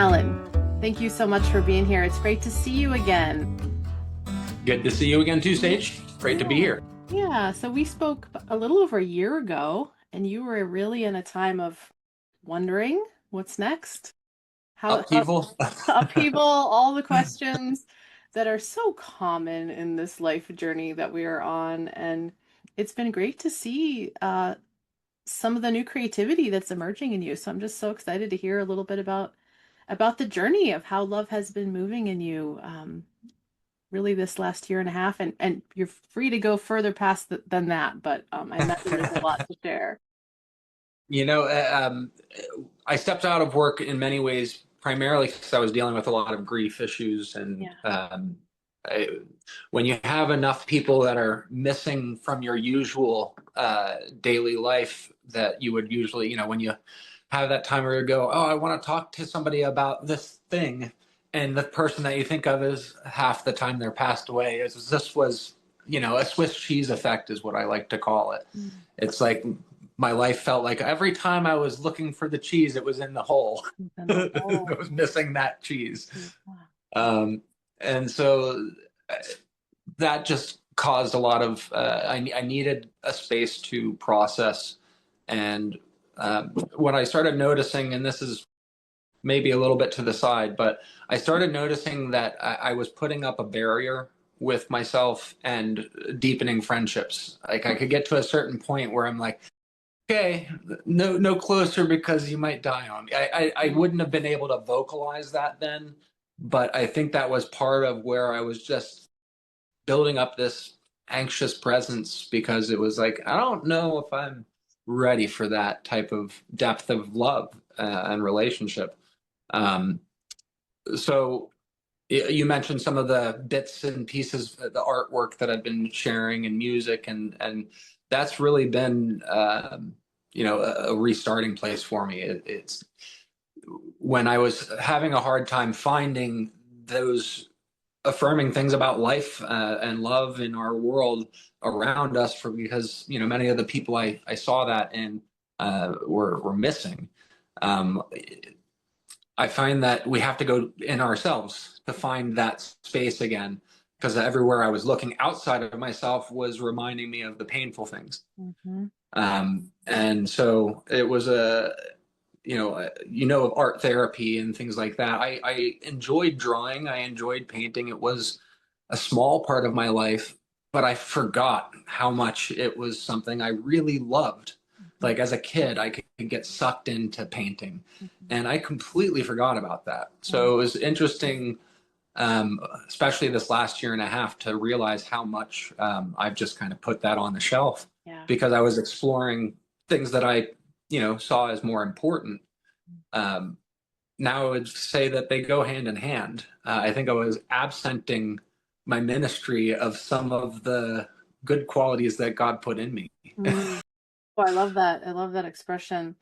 Alan, thank you so much for being here. It's great to see you again. Good to see you again too, Sage. Great to be Yeah. here. Yeah, so we spoke a little over a year ago, and you were really in a time of wondering what's next. How Upheaval. upheaval, all the questions that are so common in this life journey that we are on. And it's been great to see some of the new creativity that's emerging in you. So I'm just so excited to hear a little bit about the journey of how love has been moving in you, really this last year and a half. And you're free to go further past than that, but I imagine there's a lot to share. You know, I stepped out of work in many ways, primarily because I was dealing with a lot of grief issues. And Yeah. I, when you have enough people that are missing from your usual daily life that you would usually, when you have that time where you go, oh, I want to talk to somebody about this thing. And the person that you think of is half the time they're passed away. This was, a Swiss cheese effect is what I like to call it. Mm. It's like my life felt like every time I was looking for the cheese, it was in the hole. And the I whole, was missing that cheese. yeah. Um, and so that just caused a lot of, I needed a space to process. And when I started noticing, and this is maybe a little bit to the side, but I started noticing that I was putting up a barrier with myself and deepening friendships. Like I could get to a certain point where I'm like, okay, no closer because you might die on me. I wouldn't have been able to vocalize that then, but I think that was part of where I was just building up this anxious presence because it was like, I don't know if I'm ready for that type of depth of love and relationship. Um, so you mentioned some of the bits and pieces, the artwork that I've been sharing and music, and that's really been, a restarting place for me. It's when I was having a hard time finding those affirming things about life and love in our world around us, because many of the people I saw that in were missing. Um, I find that we have to go in ourselves to find that space again, because everywhere I was looking outside of myself was reminding me of the painful things. Mm-hmm. And so it was of art therapy and things like that. I enjoyed drawing. I enjoyed painting. It was a small part of my life, but I forgot how much it was something I really loved. Like as a kid, I could get sucked into painting, Mm-hmm. and I completely forgot about that. Mm-hmm. So it was interesting, especially this last year and a half, to realize how much I've just kind of put that on the shelf Yeah. because I was exploring things that I, saw as more important. Um, Now I would say that they go hand in hand. I think I was absenting my ministry of some of the good qualities that God put in me. Mm. Oh, I love that. I love that expression.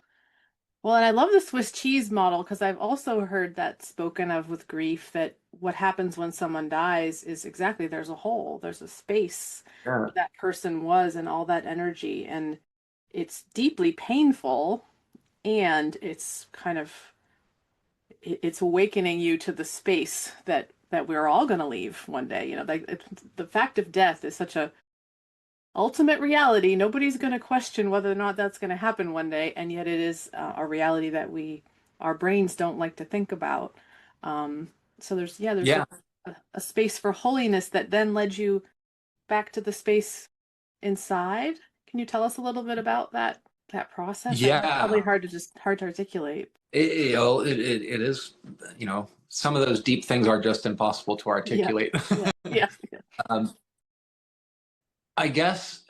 Well, and I love the Swiss cheese model because I've also heard that spoken of with grief, that what happens when someone dies is exactly there's a hole, there's a space Yeah. where that person was and all that energy. And it's deeply painful, and it's kind of it's awakening you to the space that we're all going to leave one day. The fact of death is such a ultimate reality. Nobody's going to question whether or not that's going to happen one day, and yet it is a reality that our brains don't like to think about. So there's Yeah. a space for holiness that then led you back to the space inside. Can you tell us a little bit about that process? I know it's probably Yeah. hard to articulate. It is, some of those deep things are just impossible to Yeah, articulate. yeah, yeah. um, I guess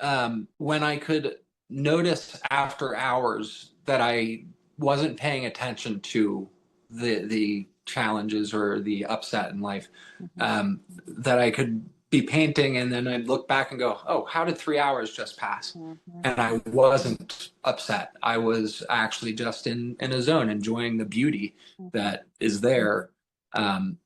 when I could notice after hours that I wasn't paying attention to the challenges or the upset in life, Mhm. that I could be painting and then I'd look back and go, oh, how did 3 hours just pass? Mhm. And I wasn't upset. I was actually just in a zone, enjoying the beauty Mhm. that is there. Um,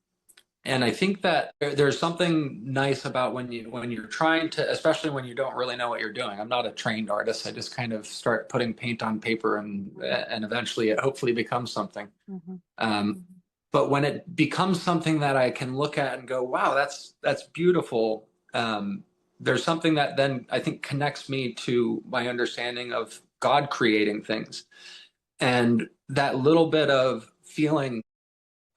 and I think that there's something nice about when you're trying to, especially when you don't really know what you're doing. I'm not a trained artist. I just kind of start putting paint on paper, and eventually it hopefully becomes something. Mhm. Um, Mhm. But when it becomes something that I can look at and go, wow, that's beautiful. There's something that then I think connects me to my understanding of God creating things. And that little bit of feeling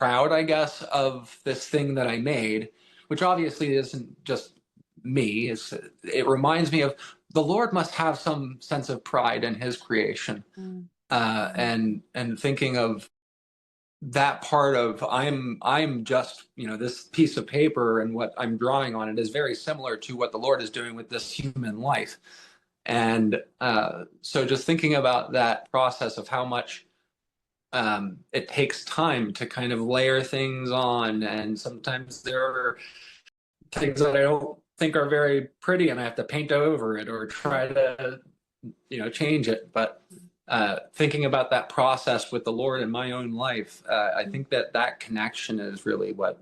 proud, I guess, of this thing that I made, which obviously isn't just me. It reminds me of the Lord must have some sense of pride in his creation. Mm. And thinking of that part of I'm just, this piece of paper, and what I'm drawing on it is very similar to what the Lord is doing with this human life. And so just thinking about that process of how much it takes time to kind of layer things on, and sometimes there are things that I don't think are very pretty, and I have to paint over it or try to, change it. But thinking about that process with the Lord in my own life, I think that connection is really what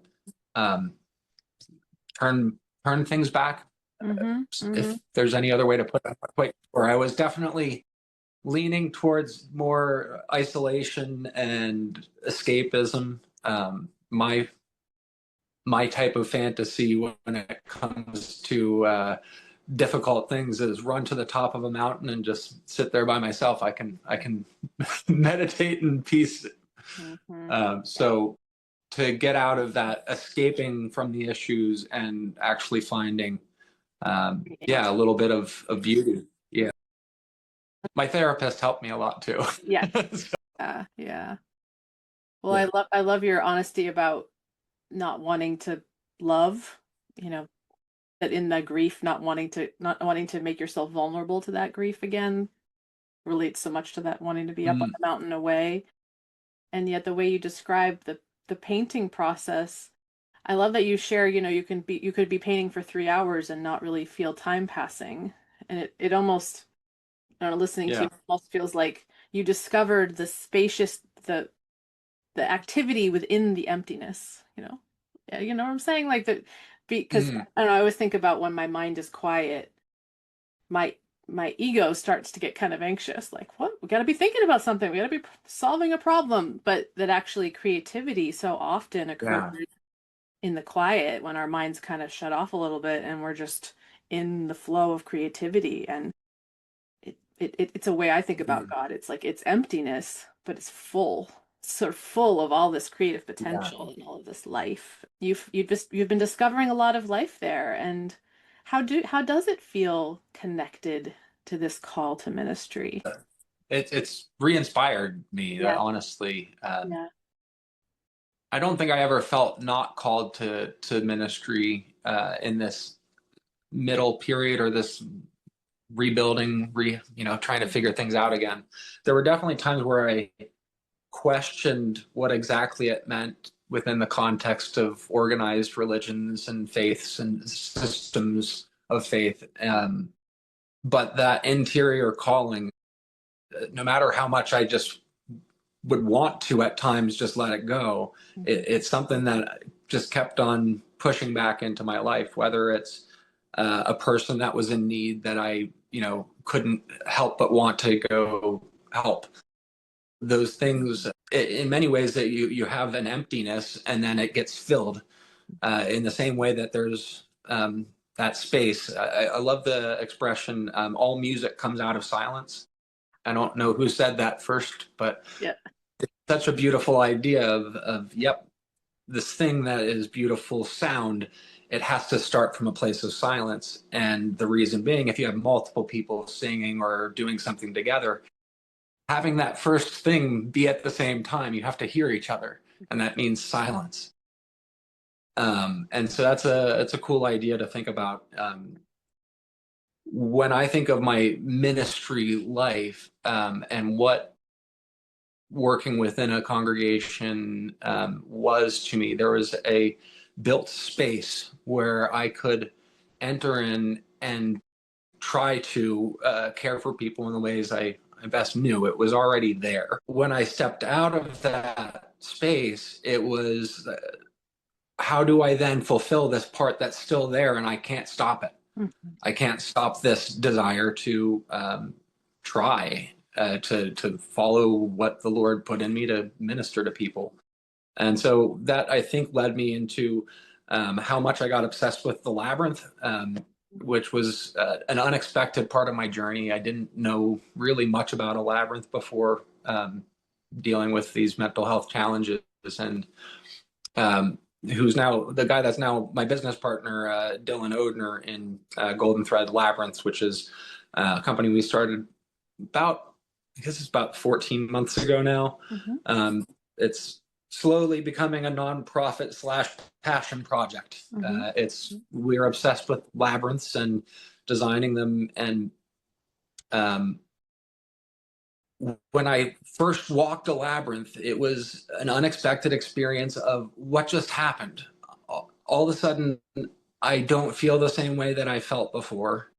um, turn things back. Mm-hmm. Mm-hmm. If there's any other way to put it, I'm not quite sure. I was definitely leaning towards more isolation and escapism. My type of fantasy when it comes to difficult things is run to the top of a mountain and just sit there by myself. I can meditate in peace. Mm-hmm. So to get out of that, escaping from the issues and actually finding, a little bit of beauty. Yeah, my therapist helped me a lot too. Yeah. Yeah. Well, I love your honesty about not wanting to love, you know, that in the grief, not wanting to make yourself vulnerable to that grief again relates so much to that wanting to be up on Mm, the mountain away. And yet the way you describe the painting process, I love that you share, you could be painting for 3 hours and not really feel time passing. And it almost, I don't know, listening to you yeah. almost feels like you discovered the activity within the emptiness, you know? Yeah, you know what I'm saying? Like that, because Mm, I don't know, I always think about when my mind is quiet, my my ego starts to get kind of anxious, like, what? We got to be thinking about something. We got to be solving a problem. But that actually creativity so often occurs yeah. in the quiet when our minds kind of shut off a little bit and we're just in the flow of creativity. And it's a way I think about Mm, God. It's like it's emptiness, but it's full, sort of full of all this creative yeah. potential and all of this life. You've been discovering a lot of life there. And how does it feel connected to this call to ministry? It's re-inspired me, Yeah, honestly. yeah. I don't think I ever felt not called to ministry in this middle period, or this rebuilding, trying to figure things out again. There were definitely times where I questioned what exactly it meant within the context of organized religions and faiths and systems of faith. But that interior calling, no matter how much I just would want to at times just let it go, Mhm. it's something that just kept on pushing back into my life, whether it's a person that was in need that I, couldn't help but want to go help. Those things, in many ways, that you have an emptiness and then it gets filled in the same way that there's that space. I love the expression, all music comes out of silence. I don't know who said that first, but Yeah. such a beautiful idea of yep, this thing that is beautiful sound, it has to start from a place of silence. And the reason being, if you have multiple people singing or doing something together, having that first thing be at the same time, you have to hear each other, and that means silence. And so it's a cool idea to think about. When I think of my ministry life, and what working within a congregation was to me, there was a built space where I could enter in and try to care for people in the ways I best knew. It was already there. When I stepped out of that space, it was, how do I then fulfill this part that's still there and I can't stop it? Mhm. I can't stop this desire to try to follow what the Lord put in me to minister to people. And so that, I think, led me into how much I got obsessed with the Labyrinth, which was an unexpected part of my journey. I didn't know really much about a labyrinth before dealing with these mental health challenges. And who's now the guy that's now my business partner, Dylan Odner in Golden Thread Labyrinths, which is a company we started about, I guess it's about 14 months ago now. It's slowly becoming a nonprofit slash passion project. We're obsessed with labyrinths and designing them. And when I first walked a labyrinth, it was an unexpected experience of what just happened. All of a sudden, I don't feel the same way that I felt before.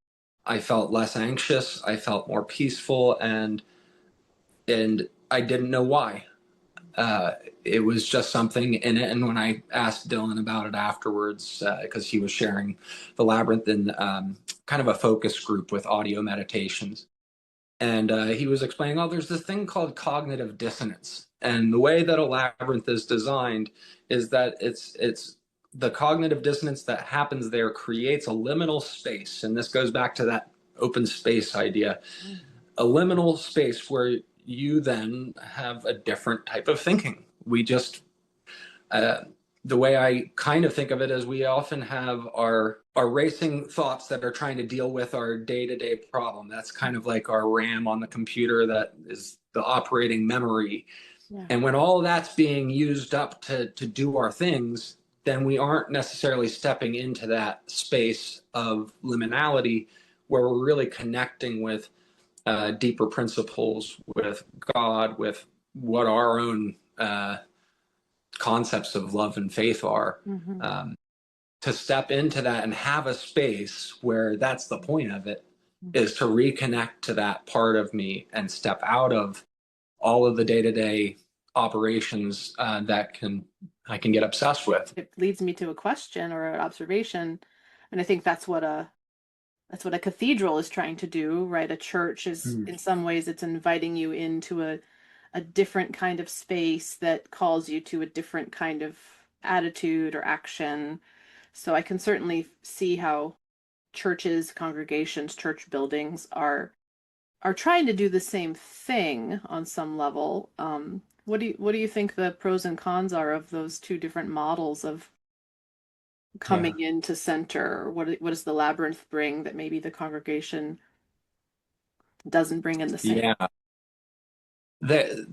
I felt less anxious. I felt more peaceful, and I didn't know why. It was just something in it. And when I asked Dylan about it afterwards, because he was sharing the labyrinth in kind of a focus group with audio meditations, and he was explaining, oh, there's this thing called cognitive dissonance. And the way that a labyrinth is designed is that it's the cognitive dissonance that happens there creates a liminal space. And this goes back to that open space idea, a liminal space where you then have a different type of thinking. We just, the way I kind of think of it is we often have our racing thoughts that are trying to deal with our day-to-day problem. That's kind of like our RAM on the computer, that is the operating memory. And when all of that's being used up to do our things, then we aren't necessarily stepping into that space of liminality where we're really connecting with deeper principles, with God, with what our own concepts of love and faith are. To step into that and have a space where that's the point of it, is to reconnect to that part of me and step out of all of the day-to-day operations that I can get obsessed with. It leads me to a question or an observation, and I think that's what a cathedral is trying to do, right? A church is, in some ways, it's inviting you into a different kind of space that calls you to a different kind of attitude or action. So I can certainly see how churches, congregations, church buildings are trying to do the same thing on some level. What do you think the pros and cons are of those two different models of coming into center? What does the labyrinth bring that maybe the congregation doesn't bring in the same? Yeah. The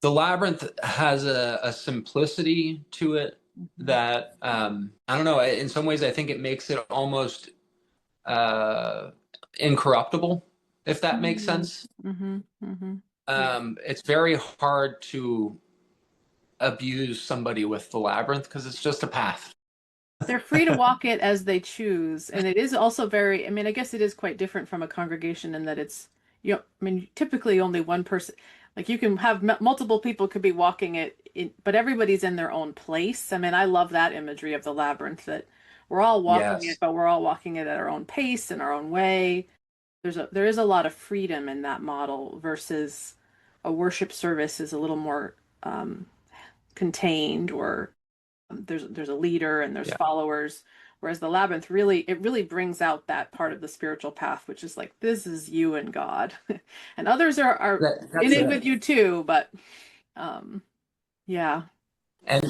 labyrinth has a simplicity to it that I don't know. In some ways, I think it makes it almost incorruptible, if that makes sense. It's very hard to abuse somebody with the labyrinth because it's just a path. They're free to walk it as they choose, and it is also very, I mean, I guess it is quite different from a congregation in that it's, I mean, typically only one person, like you can have multiple people could be walking it, but everybody's in their own place. I mean, I love that imagery of the labyrinth, that we're all walking it, but we're all walking it at our own pace in our own way. There is a lot of freedom in that model versus a worship service is a little more contained, or there's a leader and there's followers, whereas the labyrinth really brings out that part of the spiritual path, which is like, this is you and God. And others are in it with you too, but yeah. And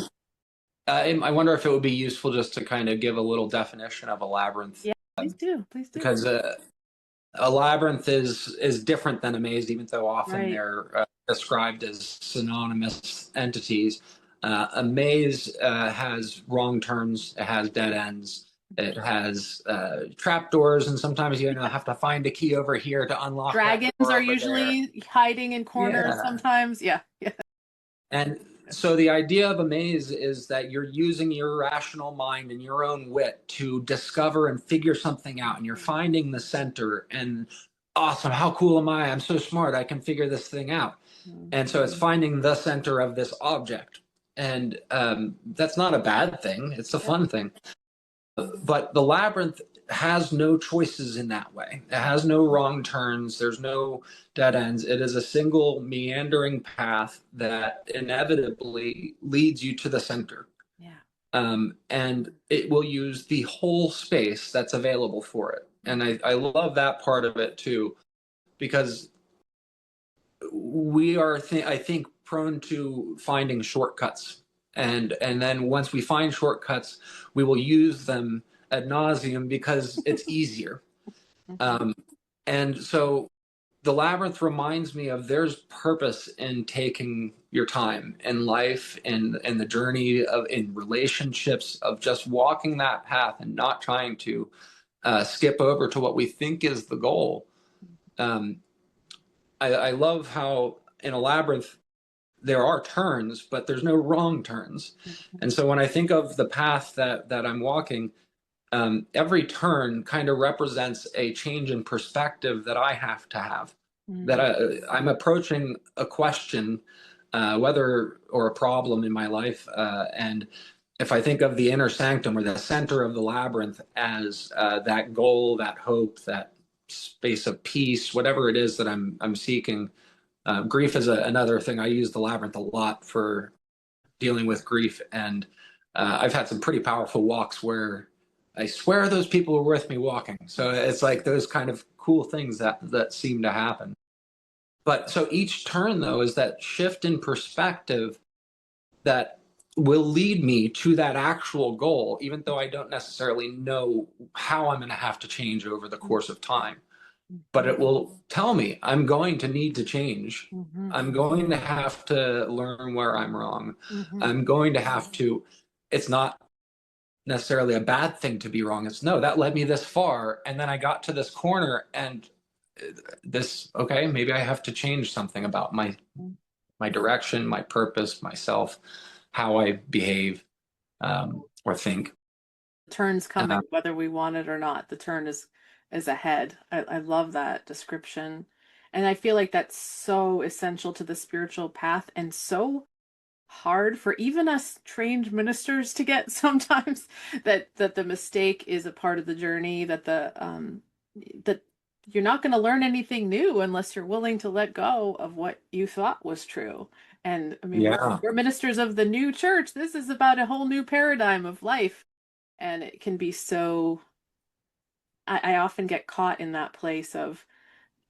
I wonder if it would be useful just to kind of give a little definition of a labyrinth. Yeah, please do. Because a labyrinth is different than a maze, even though often they're described as synonymous entities. A maze has wrong turns, it has dead ends, it has trapdoors, and sometimes you have to find a key over here to unlock. Dragons are usually hiding in corners sometimes. Yeah. And so the idea of a maze is that you're using your rational mind and your own wit to discover and figure something out, and you're finding the center, and awesome, how cool am I? I'm so smart, I can figure this thing out. And so it's finding the center of this object. And that's not a bad thing. It's a fun thing. But the labyrinth has no choices in that way. It has no wrong turns. There's no dead ends. It is a single meandering path that inevitably leads you to the center. Yeah. And it will use the whole space that's available for it. And I love that part of it too, because we are, I think, prone to finding shortcuts. And then once we find shortcuts, we will use them ad nauseum because it's easier. Mhm. Um, and so the labyrinth reminds me of there's purpose in taking your time in life and the journey of in relationships of just walking that path and not trying to skip over to what we think is the goal. Um, I love how in a labyrinth there are turns, but there's no wrong turns. Mhm. And so when I think of the path that I'm walking, every turn kind of represents a change in perspective that I have to have. That Mhm. I'm approaching a question, whether or a problem in my life, and if I think of the inner sanctum or the center of the labyrinth as that goal, that hope, that space of peace, whatever it is that I'm seeking. Grief is another thing. I use the labyrinth a lot for dealing with grief, and I've had some pretty powerful walks where I swear those people were with me walking. So it's like those kind of cool things that seem to happen. But so each turn though is that shift in perspective that will lead me to that actual goal, even though I don't necessarily know how I'm going to have to change over the course of time. But Mhm. it will tell me I'm going to need to change. Mhm. I'm going to have to learn where I'm wrong. Mhm. I'm going to have to, it's not necessarily a bad thing to be wrong. It's no, that led me this far. And then I got to this corner and this, okay, maybe I have to change something about my direction, my purpose, myself, how I behave or think. Turn's Uh, coming, whether we want it or not. The turn is ahead. I love that description. And I feel like that's so essential to the spiritual path and so hard for even us trained ministers to get sometimes that the mistake is a part of the journey, that you're not going to learn anything new unless you're willing to let go of what you thought was true. And I mean, we're yeah. we're ministers of the new church. This is about a whole new paradigm of life, and it can be so. I often get caught in that place of,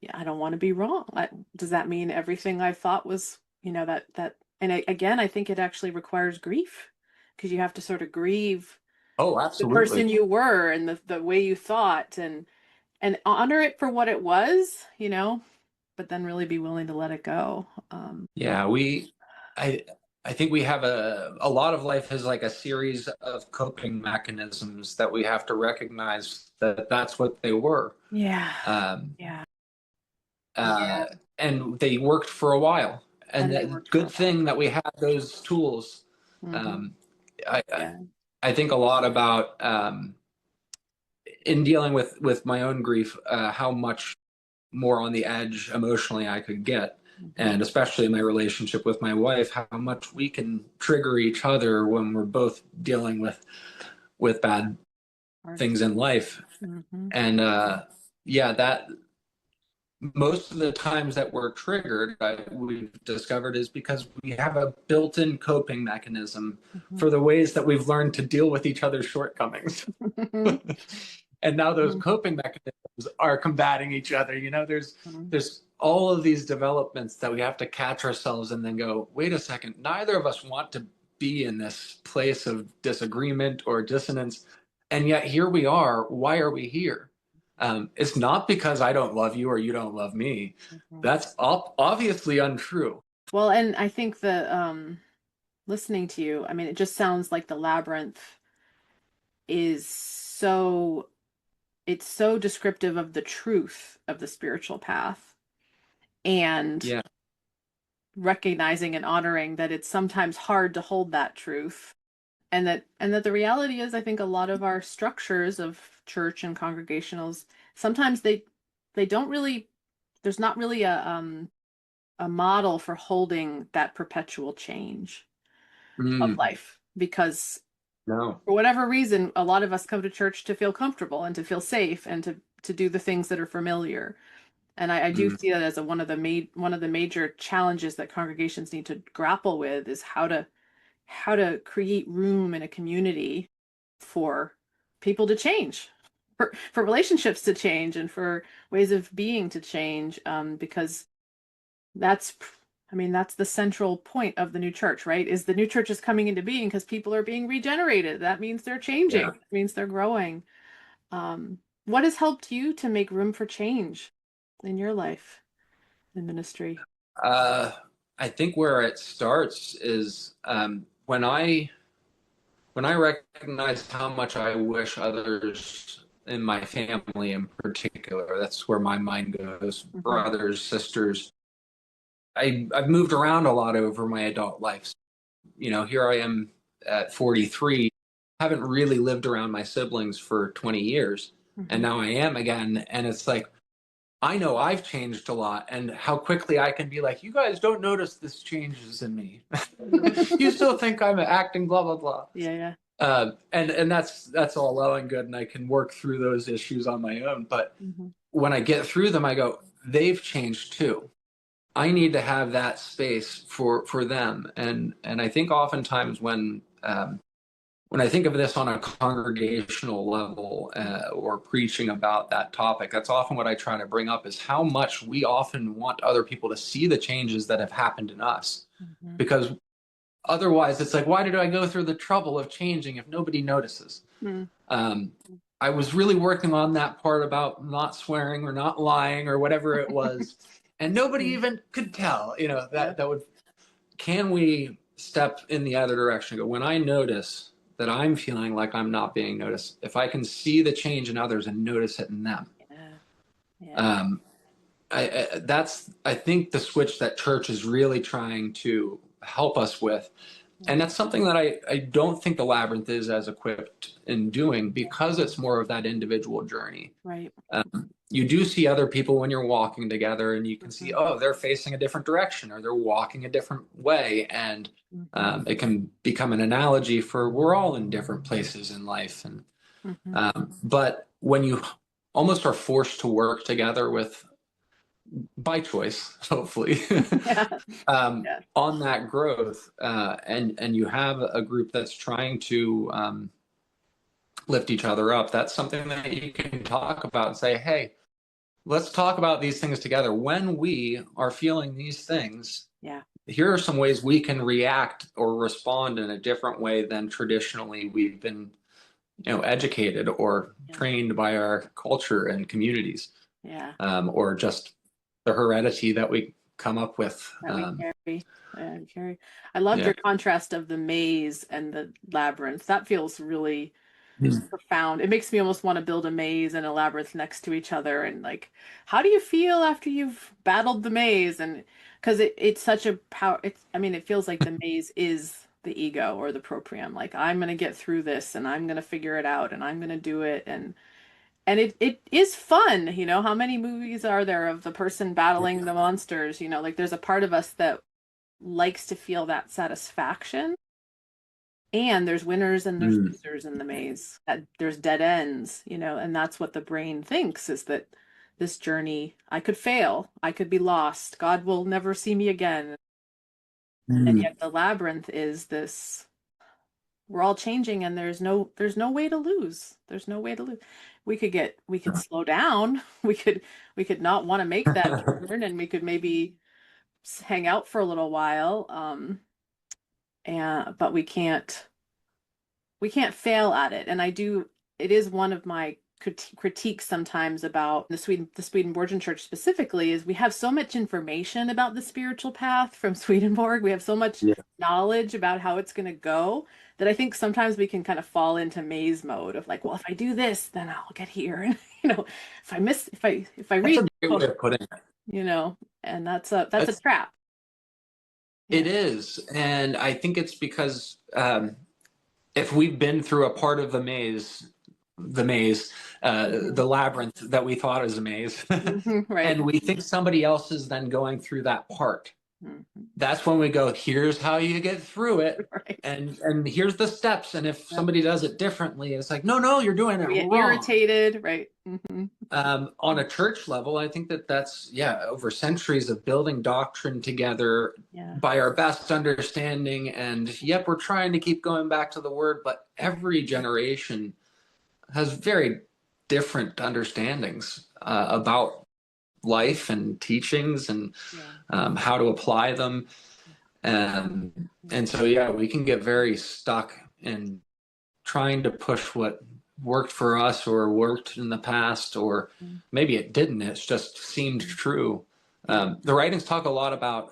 yeah, I don't want to be wrong. Does that mean everything I thought was, and again, I think it actually requires grief because you have to sort of grieve Oh, the person absolutely. you were and the way you thought and honor it for what it was, but then really be willing to let it go. Yeah, I, I think we have a lot of life is like a series of coping mechanisms that we have to recognize that that's what they were. Yeah. Um, Yeah. uh, Yeah. and they worked for a while. And And they that worked for a good while. thing that we have those tools. Hmm. Um, I, I, Yeah. I think a lot about in dealing with my own grief, how much more on the edge emotionally I could get. Hmm. And especially in my relationship with my wife, how much we can trigger each other when we're both dealing with bad Hard things in stuff. life. Hmm. And yeah, that most of the times that we're triggered, we've discovered is because we have a built-in coping mechanism Hmm. for the ways that we've learned to deal with each other's shortcomings. And now those coping mechanisms are combating each other. There's all of these developments that we have to catch ourselves and then go, wait a second, neither of us want to be in this place of disagreement or dissonance. And yet here we are. Why are we here? It's not because I don't love you or you don't love me. Hmm. That's obviously untrue. Well, and I think the listening to you, I mean, it just sounds like the labyrinth is it's so descriptive of the truth of the spiritual path and Yeah. recognizing and honoring that it's sometimes hard to hold that truth and that the reality is I think a lot of our structures of church and congregationals sometimes they don't really there's not really a model for holding that perpetual change of Mm. life because No. For whatever reason, a lot of us come to church to feel comfortable and to feel safe and to do the things that are familiar. And I do Mm, see that as one of the major challenges that congregations need to grapple with is how to create room in a community for people to change, for relationships to change, and for ways of being to change. Because that's, I mean, that's the central point of the new church, right? Is the new church is coming into being because people are being regenerated. That means they're changing. yeah. It means they're growing. What has helped you to make room for change in your life in ministry? Uh, I think where it starts is when I recognize how much I wish others in my family in particular, that's where my mind goes, Hmm. brothers, sisters. I've moved around a lot over my adult life. You know, here I am at 43, haven't really lived around my siblings for 20 years. And Hmm. now I am again. And it's like, I know I've changed a lot, and how quickly I can be like, you guys don't notice this changes in me. You still think I'm acting blah blah blah. Yeah, yeah. And that's all well and good, and I can work through those issues on my own. But Hmm. when I get through them, I go, they've changed too. I need to have that space for them, and I think oftentimes when I think of this on a congregational level or preaching about that topic, that's often what I try to bring up is how much we often want other people to see the changes that have happened in us. Hmm. Because otherwise, it's like, why did I go through the trouble of changing if nobody notices? Hmm. Um, I was really working on that part about not swearing or not lying or whatever it was, and nobody even could tell. You know, Yeah. that would. Can we step in the other direction? Go when I notice that I'm feeling like I'm not being noticed. If I can see the change in others and notice it in them, Yeah. Yeah. um, that's I think the switch that church is really trying to help us with. Yeah. And that's something that I don't think the Labyrinth is as equipped in doing because it's more of that individual journey. Right. You do see other people when you're walking together, and you can see, Hmm. oh, they're facing a different direction or they're walking a different way. And Hmm. it can become an analogy for we're all in different places in life. And Hmm. but when you almost are forced to work together with, by choice, hopefully, Yeah. Yeah. on that growth, and you have a group that's trying to lift each other up, that's something that you can talk about and say, hey, let's talk about these things together. When we are feeling these things, Yeah. here are some ways we can react or respond in a different way than traditionally we've been, educated or Yeah. trained by our culture and communities, Yeah. or just the heredity that we come up with. That we carry. Carry. I loved Yeah. your contrast of the maze and the labyrinth. That feels really Mm. profound. It makes me almost want to build a maze and a labyrinth next to each other. And like, how do you feel after you've battled the maze? And because it's such a power, it's, I mean, it feels like the maze is the ego or the proprium. Like, I'm going to get through this and I'm going to figure it out and I'm going to do it. And it is fun. How many movies are there of the person battling the monsters? Like there's a part of us that likes to feel that satisfaction. And there's winners and there's Mm. losers in the maze. There's dead ends, and that's what the brain thinks is that this journey, I could fail, I could be lost, God will never see me again. And Mm. yet the labyrinth is this, we're all changing and there's no way to lose. There's no way to lose. We could slow down. We could not want to make that turn and we could maybe hang out for a little while. But we can't fail at it. And it is one of my critiques sometimes about the Swedenborgian church specifically is we have so much information about the spiritual path from Swedenborg. We have so much Yeah. knowledge about how it's going to go that I think sometimes we can kind of fall into maze mode of like, well, if I do this, then I'll get here. And if I That's read a this great way book, of putting it. and that's a That's, trap. it Yeah. is. And I think it's because if we've been through a part of the maze, Hmm. the labyrinth that we thought is a maze, Hmm. Right. and we think somebody else is then going through that part. That's when we go, here's how you get through it. Right. And here's the steps. And if Yep. somebody does it differently, it's like, no, you're doing it We get wrong. irritated, right? On a church level, I think that's, yeah, over centuries of building doctrine together Yeah. by our best understanding. And yep, we're trying to keep going back to the word, but every generation has very different understandings about life and teachings and Yeah. how to apply them. And so, yeah, we can get very stuck in trying to push what worked for us or worked in the past, or maybe it didn't. It just seemed true. The writings talk a lot about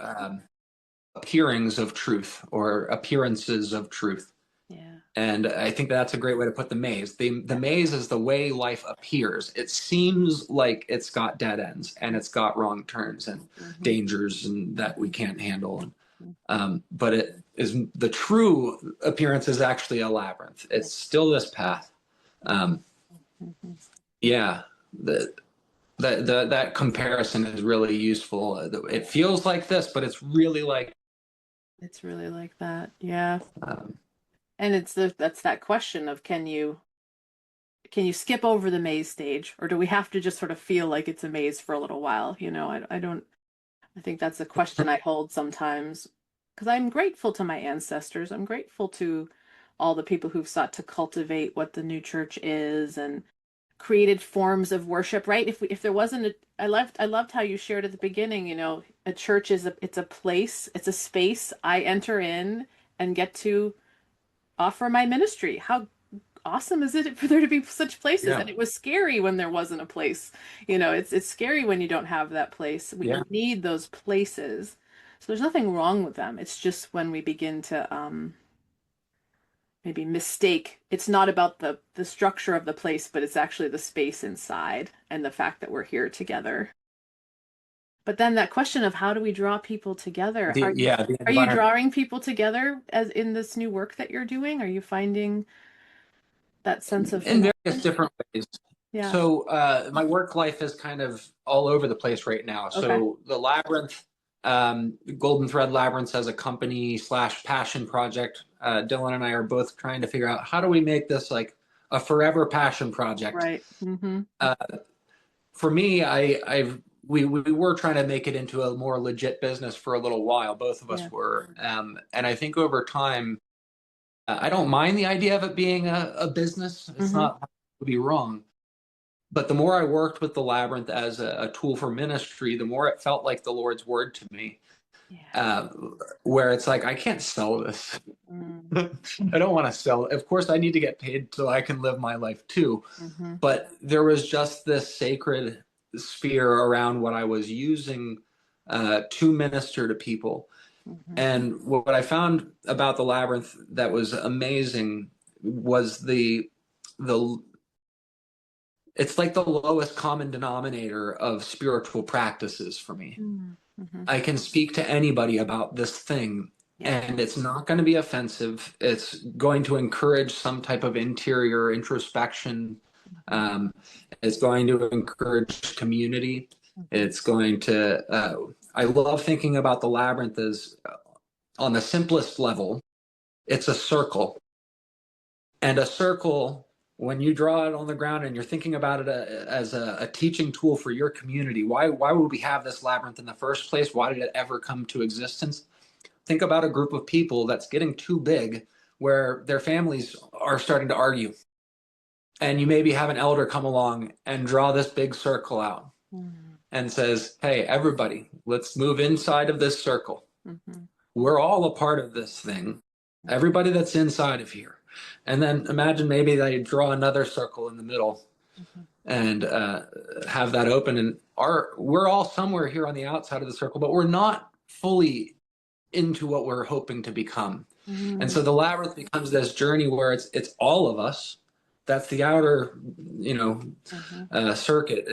appearings of truth or appearances of truth. Yeah. And I think that's a great way to put the maze. The maze is the way life appears. It seems like it's got dead ends and it's got wrong turns and dangers and that we can't handle. But it is, the true appearance is actually a labyrinth. It's still this path. Yeah, that comparison is really useful. It feels like this, but it's really like that. Yeah. um, And that's that question of can you skip over the maze stage, or do we have to just sort of feel like it's a maze for a little while? I think that's a question I hold sometimes, because I'm grateful to my ancestors. I'm grateful to all the people who've sought to cultivate what the new church is and created forms of worship, right? If there wasn't I loved how you shared at the beginning, a church it's a place, it's a space I enter in and get to offer my ministry. How awesome is it for there to be such places? yeah, And it was scary when there wasn't a place. It's scary when you don't have that place. We yeah, need those places. So there's nothing wrong with them. It's just when we begin to maybe mistake. It's not about the structure of the place, but it's actually the space inside and the fact that we're here together. But then that question of how do we draw people together? the yeah the Are you environment drawing people together as in this new work that you're doing? Are you finding that sense of in various connection? different ways. Yeah. So my work life is kind of all over the place right now. Okay. So the Labyrinth, Golden Thread Labyrinth as a company slash passion project. Dylan and I are both trying to figure out how do we make this like a forever passion project. Right. Mm-hmm. Uh, for me, we were trying to make it into a more legit business for a little while. Both of Yeah. us were, and I think over time, I don't mind the idea of it being a business. It's Mm-hmm. not to be wrong. But the more I worked with the Labyrinth as a tool for ministry, the more it felt like the Lord's word to me, Yeah. uh, where it's like, I can't sell this. Mm-hmm. I don't want to sell it. Of course, I need to get paid so I can live my life too. Mm-hmm. But there was just this sacred sphere around what I was using to minister to people. Mm-hmm. And what I found about the Labyrinth that was amazing was the it's like the lowest common denominator of spiritual practices for me. Mm-hmm. I can speak to anybody about this thing, Yeah. and it's not going to be offensive. It's going to encourage some type of interior introspection. Um, it's going to encourage community. It's going to, I love thinking about the Labyrinth as on the simplest level, it's a circle. And a circle, when you draw it on the ground and you're thinking about it as a teaching tool for your community, why would we have this labyrinth in the first place? Why did it ever come to existence? Think about a group of people that's getting too big where their families are starting to argue. And you maybe have an elder come along and draw this big circle out Mm-hmm. and says, hey, everybody, let's move inside of this circle. Mm-hmm. We're all a part of this thing. Everybody that's inside of here. And then imagine maybe they draw another circle in the middle and have that open. And we're all somewhere here on the outside of the circle, but we're not fully into what we're hoping to become. And Mm-hmm. so the labyrinth becomes this journey where it's all of us. That's the outer, circuit.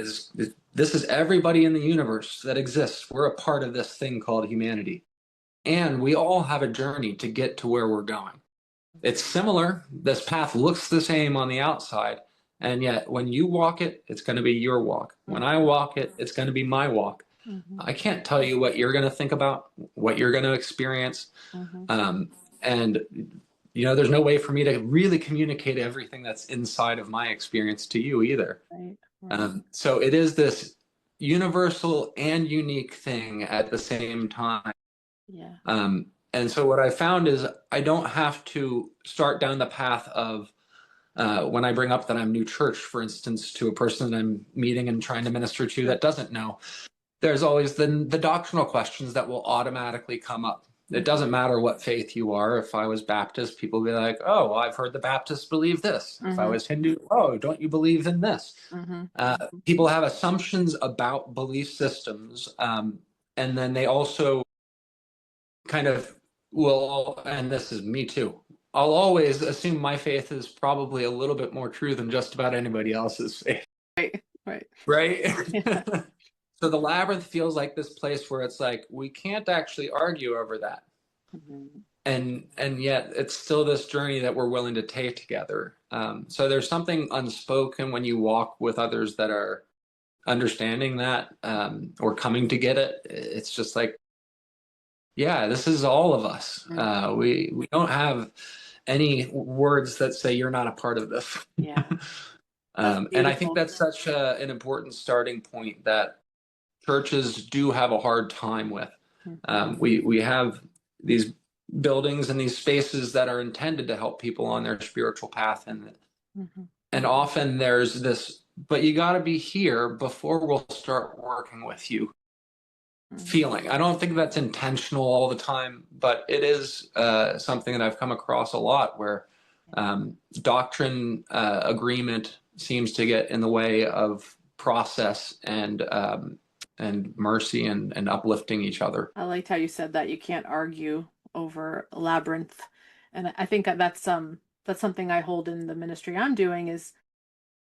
This is everybody in the universe that exists. We're a part of this thing called humanity. And we all have a journey to get to where we're going. It's similar. This path looks the same on the outside. And yet, when you walk it, it's going to be your walk. When I walk it, it's going to be my walk. Mm-hmm. I can't tell you what you're going to think about, what you're going to experience. Mm-hmm. And, there's no way for me to really communicate everything that's inside of my experience to you either. Right. Right. So it is this universal and unique thing at the same time. Yeah. And so what I found is I don't have to start down the path of when I bring up that I'm new church, for instance, to a person that I'm meeting and trying to minister to that doesn't know. There's always the doctrinal questions that will automatically come up. It doesn't matter what faith you are. If I was Baptist, people would be like, oh, well, I've heard the Baptists believe this. If I Mm-hmm. was Hindu, oh, don't you believe in this? Mm-hmm. People have assumptions about belief systems. And then they also kind of will, and this is me too, I'll always assume my faith is probably a little bit more true than just about anybody else's faith. Right. Right. Right? Yeah. So the labyrinth feels like this place where it's like we can't actually argue over that. Mm-hmm. And yet it's still this journey that we're willing to take together. So there's something unspoken when you walk with others that are understanding that or coming to get it. It's just like, yeah, this is all of us. We don't have any words that say you're not a part of this. Yeah. And I think that's such an important starting point that churches do have a hard time with. We have these buildings and these spaces that are intended to help people on their spiritual path, and often there's this, but you got to be here before we'll start working with you feeling. I don't think that's intentional all the time, but it is something that I've come across a lot where doctrine agreement seems to get in the way of process and mercy and uplifting each other. I liked how you said that you can't argue over Labyrinth, and I think that's something I hold in the ministry I'm doing is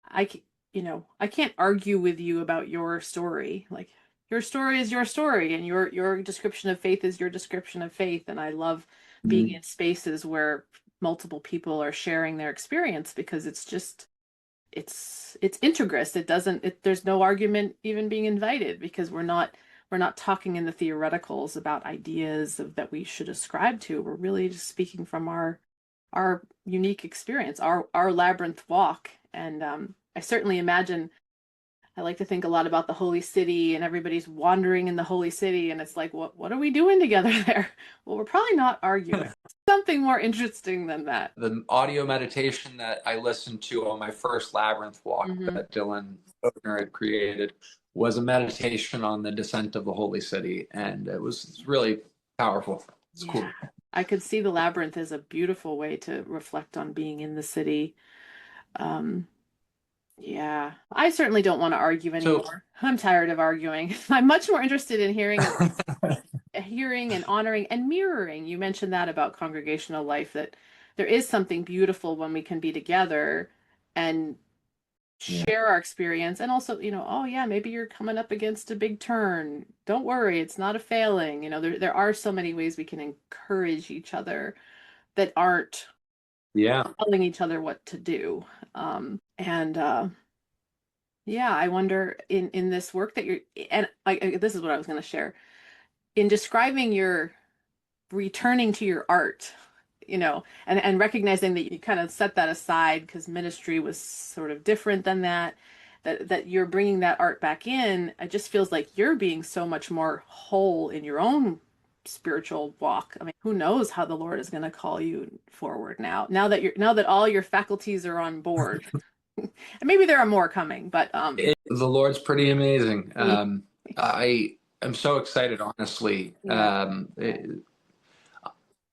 I can't argue with you about your story. Like your story is your story, and your description of faith is your description of faith. And I love being in spaces where multiple people are sharing their experience because it's integrous. There's no argument even being invited because we're not talking in the theoreticals about ideas that we should ascribe to. We're really just speaking from our unique experience, our labyrinth walk. And I certainly imagine, I like to think a lot about the Holy City and everybody's wandering in the Holy City. And it's like, what are we doing together there? Well, we're probably not arguing. Something more interesting than that. The audio meditation that I listened to on my first Labyrinth walk that Dylan Oatner had created was a meditation on the descent of the Holy City. And it was really powerful. It's cool. I could see the Labyrinth as a beautiful way to reflect on being in the city. Yeah, I certainly don't want to argue anymore. I'm tired of arguing. I'm much more interested in hearing and honoring and mirroring. You mentioned that about congregational life, that there is something beautiful when we can be together and share our experience. And also, oh yeah, maybe you're coming up against a big turn. Don't worry, it's not a failing. There are so many ways we can encourage each other that aren't telling each other what to do. I wonder in this work that this is what I was going to share in describing your returning to your art, and recognizing that you kind of set that aside because ministry was sort of different than that you're bringing that art back in. It just feels like you're being so much more whole in your own spiritual walk. I mean, who knows how the Lord is going to call you forward now that all your faculties are on board. And maybe there are more coming, but the Lord's pretty amazing. I am so excited, honestly.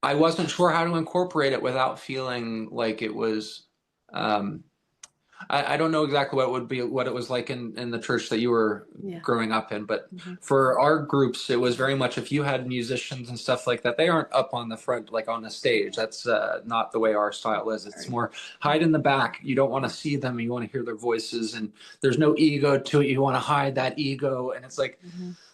I wasn't sure how to incorporate it without feeling like it was. I don't know exactly what it was like in the church that you were growing up in, but for our groups, it was very much if you had musicians and stuff like that, they aren't up on the front, like on the stage. That's not the way our style is. It's more hide in the back. You don't want to see them. You want to hear their voices, and there's no ego to it. You want to hide that ego, and it's like.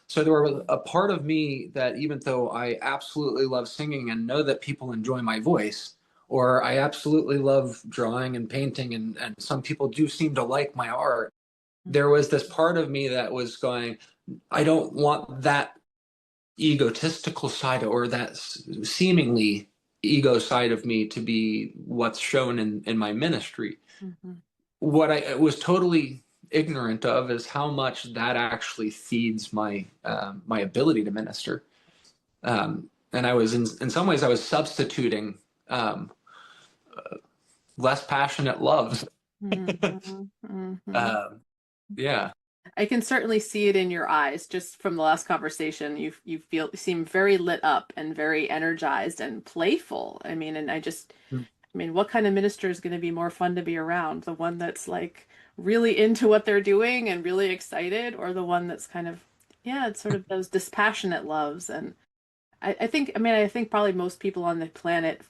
So there was a part of me that even though I absolutely love singing and know that people enjoy my voice, or I absolutely love drawing and painting, and some people do seem to like my art, there was this part of me that was going, I don't want that egotistical side or that seemingly ego side of me to be what's shown in my ministry. Mm-hmm. What I was totally ignorant of is how much that actually feeds my my ability to minister. And I was in some ways I was substituting um, less passionate loves. Mm-hmm. Mm-hmm. um, yeah, I can certainly see it in your eyes just from the last conversation. You seem very lit up and very energized and playful. I mean, and I mean, what kind of minister is going to be more fun to be around? The one that's like really into what they're doing and really excited, or the one that's kind of, yeah, it's sort of those dispassionate loves. And I think probably most people on the planet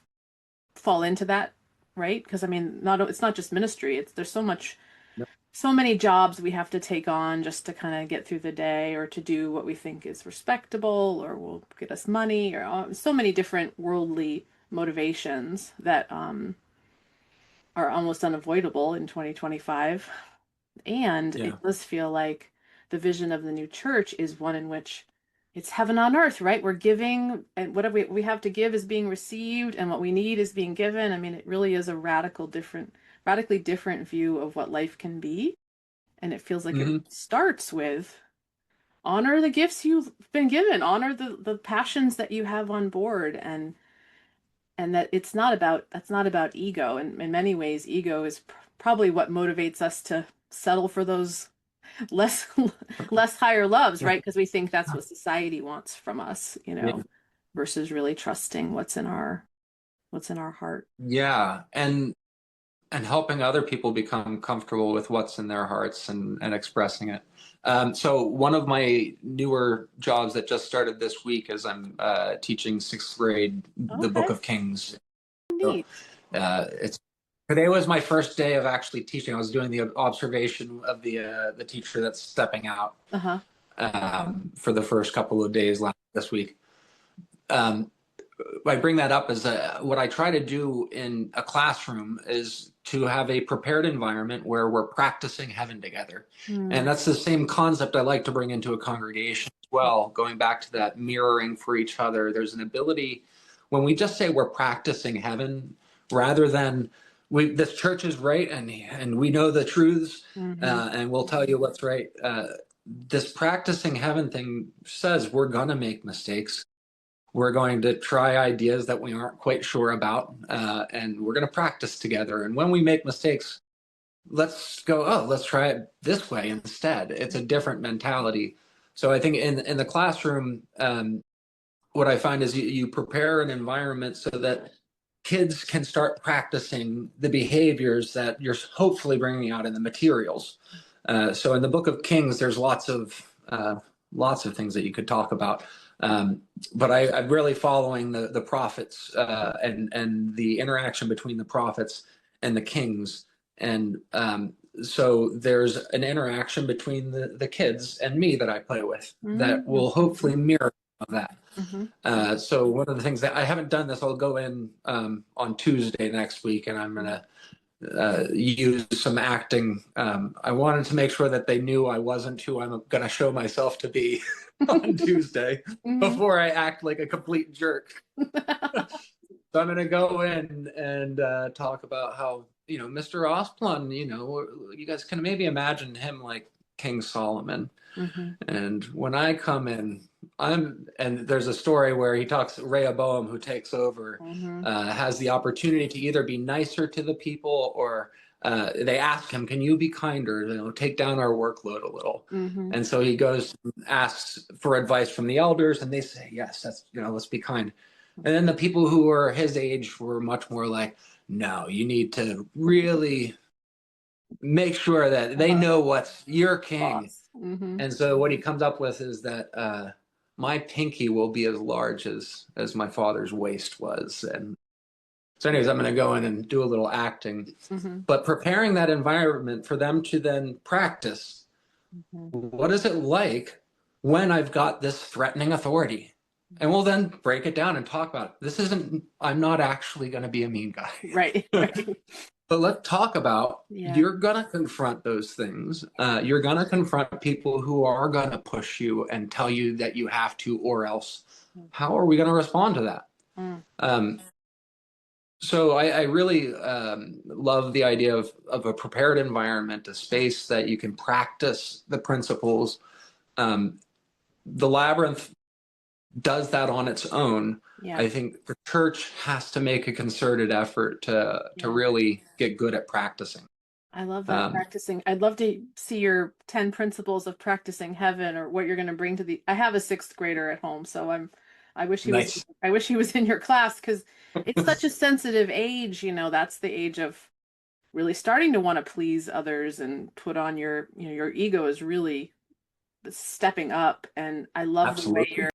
fall into that, right? Because I mean, not it's not just ministry. There's so many jobs we have to take on just to kind of get through the day or to do what we think is respectable or will get us money or so many different worldly motivations that are almost unavoidable in 2025. And yeah, it does feel like the vision of the new church is one in which it's heaven on earth, right? We're giving, and whatever we have to give is being received, and what we need is being given. I mean, it really is a radically different view of what life can be. And it feels like it hmm starts with honor the gifts you've been given, honor the passions that you have on board, and that that's not about ego. And in many ways, ego is probably what motivates us to settle for those less less higher loves, right? Because we think that's what society wants from us, yeah, versus really trusting what's in our heart. yeah, and helping other people become comfortable with what's in their hearts and expressing it. So one of my newer jobs that just started this week is I'm teaching sixth grade the Book Okay, of Kings. So neat. it's today was my first day of actually teaching. I was doing the observation of the teacher that's stepping out Uh-huh. for the first couple of days this week. Um, I bring that up as what I try to do in a classroom is to have a prepared environment where we're practicing heaven together. Mm, And that's the same concept I like to bring into a congregation as well, going back to that mirroring for each other. There's an ability when we just say we're practicing heaven rather than this church is right and we know the truths hmm and we'll tell you what's right. This practicing heaven thing says we're going to make mistakes, we're going to try ideas that we aren't quite sure about, and we're going to practice together. And when we make mistakes, let's go, oh, let's try it this way instead. It's a different mentality. So I think in the classroom, what I find is you prepare an environment so that kids can start practicing the behaviors that you're hopefully bringing out in the materials. So in the Book of Kings, there's lots of things that you could talk about. Um, but I'm really following the prophets and the interaction between the prophets and the kings. And so there's an interaction between the kids and me that I play with that will hopefully mirror that. hmm So one of the things that I haven't done this, I'll go in on Tuesday next week, and I'm gonna use some acting. I wanted to make sure that they knew I wasn't who I'm gonna show myself to be on Tuesday hmm before I act like a complete jerk. So I'm gonna go in and talk about how Mr. Osplund, you guys can maybe imagine him like King Solomon. hmm And when I come in, and there's a story where he talks, Rehoboam, who takes over, hmm has the opportunity to either be nicer to the people or they ask him, can you be kinder, take down our workload a little. hmm And so he goes and asks for advice from the elders, and they say, yes, let's be kind. And then the people who were his age were much more like, no, you need to really make sure that they Uh-huh. know what's your king. Boss. hmm And so what he comes up with is that my pinky will be as large as my father's waist was. And so, anyways, I'm going to go in and do a little acting, hmm but preparing that environment for them to then practice. hmm What is it like when I've got this threatening authority? And we'll then break it down and talk about it. I'm not actually going to be a mean guy. Right. Right. But let's talk about, Yeah. you're going to confront those things. You're going to confront people who are going to push you and tell you that you have to, or else. How are we going to respond to that? Mm. So I really love the idea of a prepared environment, a space that you can practice the principles. The Labyrinth does that on its own. Yeah. I think the church has to make a concerted effort to Yeah. really get good at practicing. I love that practicing. I'd love to see your 10 principles of practicing heaven, or what you're going to bring to the. I have a sixth grader at home, so I wish he was. Nice. I wish he was in your class, because it's such a sensitive age. That's the age of really starting to want to please others and put on your ego is really stepping up. And I love the way you're Absolutely.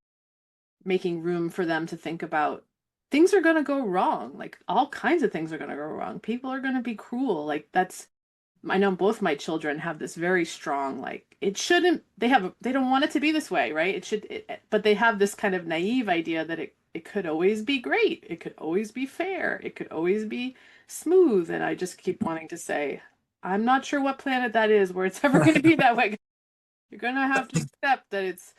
making room for them to think about things are going to go wrong. Like, all kinds of things are going to go wrong. People are going to be cruel. Like, I know both my children have this very strong, like, it shouldn't, they don't want it to be this way, right? But they have this kind of naive idea that it could always be great. It could always be fair. It could always be smooth. And I just keep wanting to say, I'm not sure what planet that is where it's ever going to be that way. You're going to have to accept that it's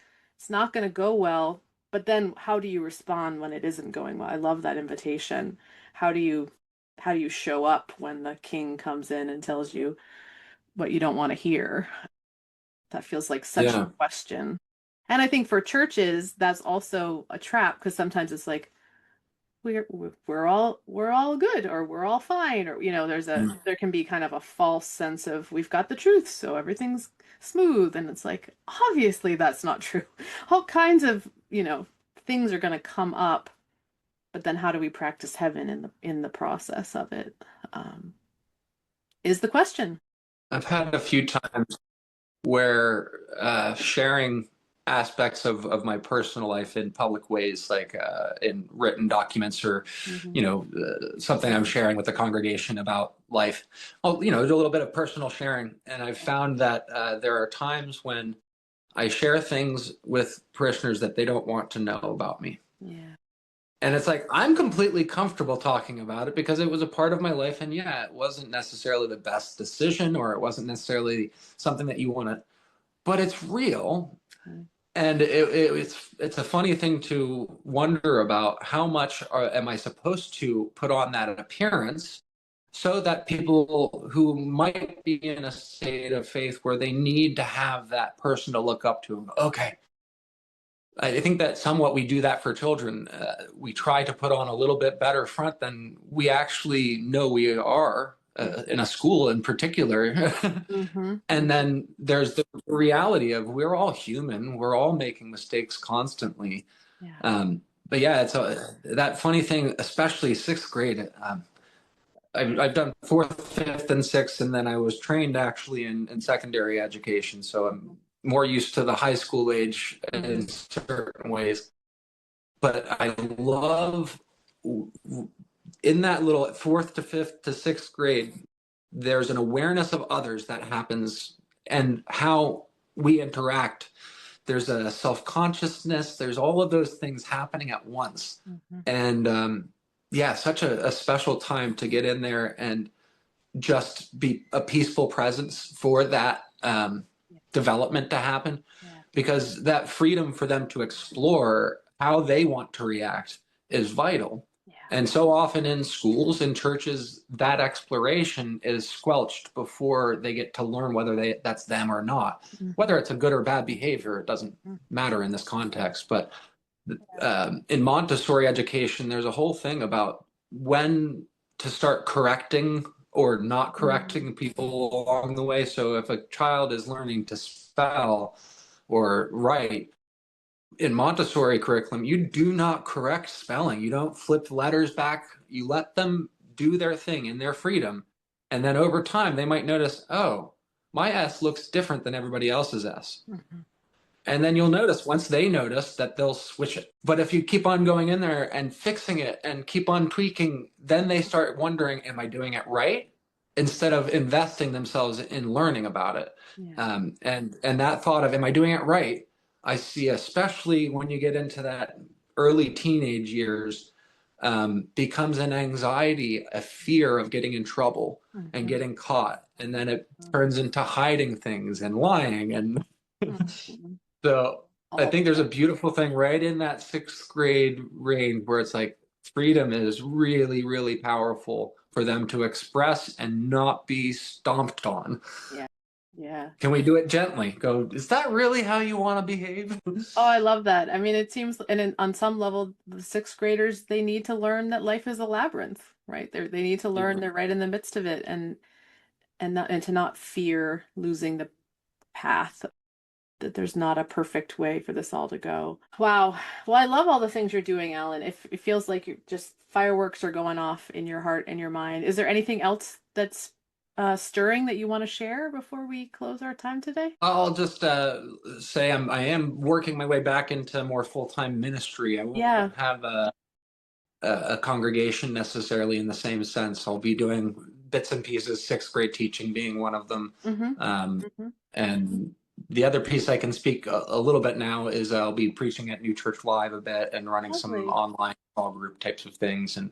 not going to go well. But then how do you respond when it isn't going well? I love that invitation. How do you show up when the king comes in and tells you what you don't want to hear? That feels like such a Yeah. question. And I think for churches, that's also a trap, because sometimes it's like we're all good, or we're all fine, or there can be kind of a false sense of we've got the truth, so everything's smooth, and it's like, obviously that's not true. All kinds of things are going to come up, but then how do we practice heaven in the process of it, is the question. I've had a few times where sharing aspects of my personal life in public ways, like in written documents, or Mm-hmm. something I'm sharing with the congregation about life. Do a little bit of personal sharing, and I've found that there are times when I share things with parishioners that they don't want to know about me. Yeah. And it's like, I'm completely comfortable talking about it because it was a part of my life. And yeah, it wasn't necessarily the best decision, or it wasn't necessarily something that you want to, but it's real. Mm-hmm. And it's a funny thing to wonder about, how much am I supposed to put on that appearance so that people who might be in a state of faith where they need to have that person to look up to, okay. I think that somewhat we do that for children. We try to put on a little bit better front than we actually know we are, in a school in particular. Mm-hmm. And then there's the reality of, we're all human. We're all making mistakes constantly. Yeah. But yeah, it's that funny thing, especially sixth grade. I've done fourth, fifth, and sixth, and then I was trained actually in secondary education. So I'm more used to the high school age in certain ways. But I love, in that little fourth to fifth to sixth grade, there's an awareness of others that happens, and how we interact. There's a self-consciousness. There's all of those things happening at once. Mm-hmm. And yeah, such a special time to get in there and just be a peaceful presence for that development to happen. Yeah. Because that freedom for them to explore how they want to react is vital. Yeah. And so often in schools and churches, that exploration is squelched before they get to learn whether that's them or not. Mm-hmm. Whether it's a good or bad behavior, it doesn't matter in this context. But in Montessori education, there's a whole thing about when to start correcting or not correcting people along the way. So if a child is learning to spell or write, in Montessori curriculum, you do not correct spelling. You don't flip letters back. You let them do their thing in their freedom. And then over time, they might notice, oh, my S looks different than everybody else's S. Mm-hmm. And then you'll notice, once they notice, that they'll switch it. But if you keep on going in there and fixing it and keep on tweaking, then they start wondering, am I doing it right? Instead of investing themselves in learning about it. Yeah. And that thought of, am I doing it right? I see, especially when you get into that early teenage years becomes an anxiety, a fear of getting in trouble and Mhm. getting caught. And then it turns into hiding things and lying. And Mhm. so I All think there's a beautiful thing right in that sixth grade range where it's like freedom is really, really powerful for them to express and not be stomped on. yeah. Yeah. Can we do it gently? Go, is that really how you want to behave? Oh, I love that. I mean, it seems, and on some level, the sixth graders, they need to learn that life is a labyrinth, right? They need to learn Yeah. they're right in the midst of it, and to not fear losing the path, that there's not a perfect way for this all to go. Wow. Well, I love all the things you're doing, Alan. It feels like you're just fireworks are going off in your heart and your mind. Is there anything else that's stirring that you want to share before we close our time today? I'll just say I am working my way back into more full-time ministry. I Yeah. won't have a congregation necessarily in the same sense. I'll be doing bits and pieces, sixth grade teaching being one of them. Mm-hmm. Um, Mm-hmm. and the other piece I can speak a little bit now is I'll be preaching at New Church Live a bit and running some Lovely. online small group types of things. And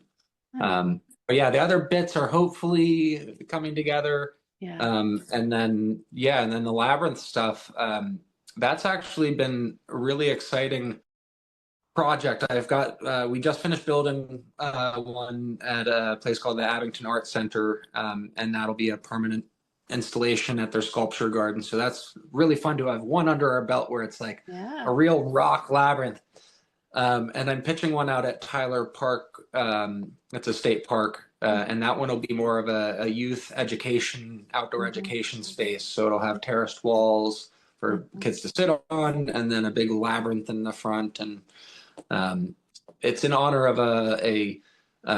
Nice. but yeah, the other bits are hopefully coming together. Yeah. And then yeah, and then the Labyrinth stuff. That's actually been a really exciting project. I've got we just finished building one at a place called the Abington Arts Center, and that'll be a permanent installation at their sculpture garden. So that's really fun to have one under our belt where it's like Yeah. a real rock labyrinth. And I'm pitching one out at Tyler Park. It's a state park, and that one will be more of a youth education, outdoor Mm-hmm. education space. So it'll have terraced walls for Mm-hmm. kids to sit on, and then a big labyrinth in the front. And it's in honor of a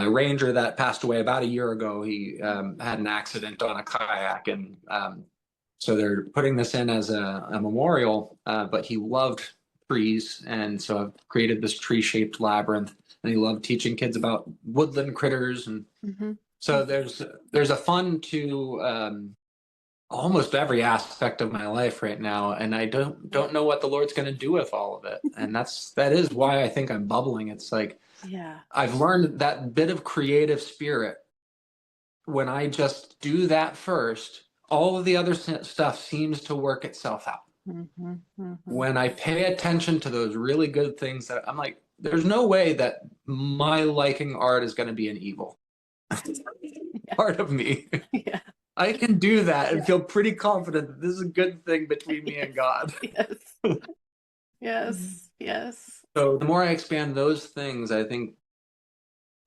ranger that passed away about a year ago. He had an accident on a kayak, and so they're putting this in as a memorial. But he loved trees, and so I've created this tree-shaped labyrinth. And he loved teaching kids about woodland critters, and Mm-hmm. so there's a fun to almost every aspect of my life right now, and I don't know what the Lord's going to do with all of it. And that is why I think I'm bubbling. It's like Yeah. I've learned that bit of creative spirit. When I just do that first, all of the other stuff seems to work itself out. Mm-hmm. Mm-hmm. When I pay attention to those really good things, that I'm like, there's no way that my liking art is going to be an evil part of me. Yeah. I can do that and Yeah. feel pretty confident that this is a good thing between me and God. Yes. Yes. Yes. So the more I expand those things, I think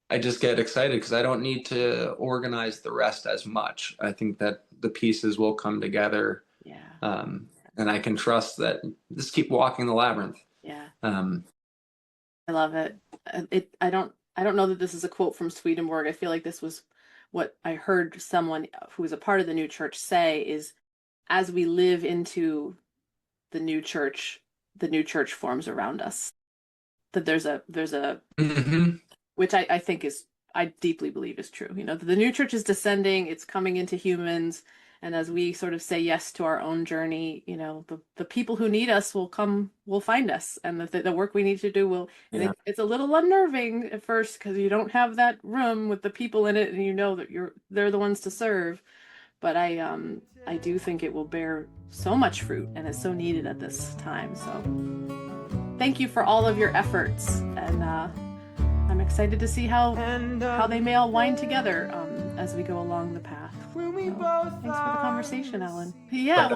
I just get excited because I don't need to organize the rest as much. I think that the pieces will come together, Yeah. and I can trust that. Just keep walking the labyrinth. Yeah. Um, I love it. I don't know that this is a quote from Swedenborg. I feel like this was what I heard someone who was a part of the new church say is, as we live into the new church forms around us. That there's a mhm. which I think is, I deeply believe is true. You know, the new church is descending, it's coming into humans, and as we sort of say yes to our own journey, you know, the people who need us will find us, and the work we need to do will. And Yeah. it's a little unnerving at first because you don't have that room with the people in it, and you know that they're the ones to serve. But I do think it will bear so much fruit and is so needed at this time. So thank you for all of your efforts, and I'm excited to see how they may all wind together as we go along the path. So, thanks for the conversation, Alan. Yeah.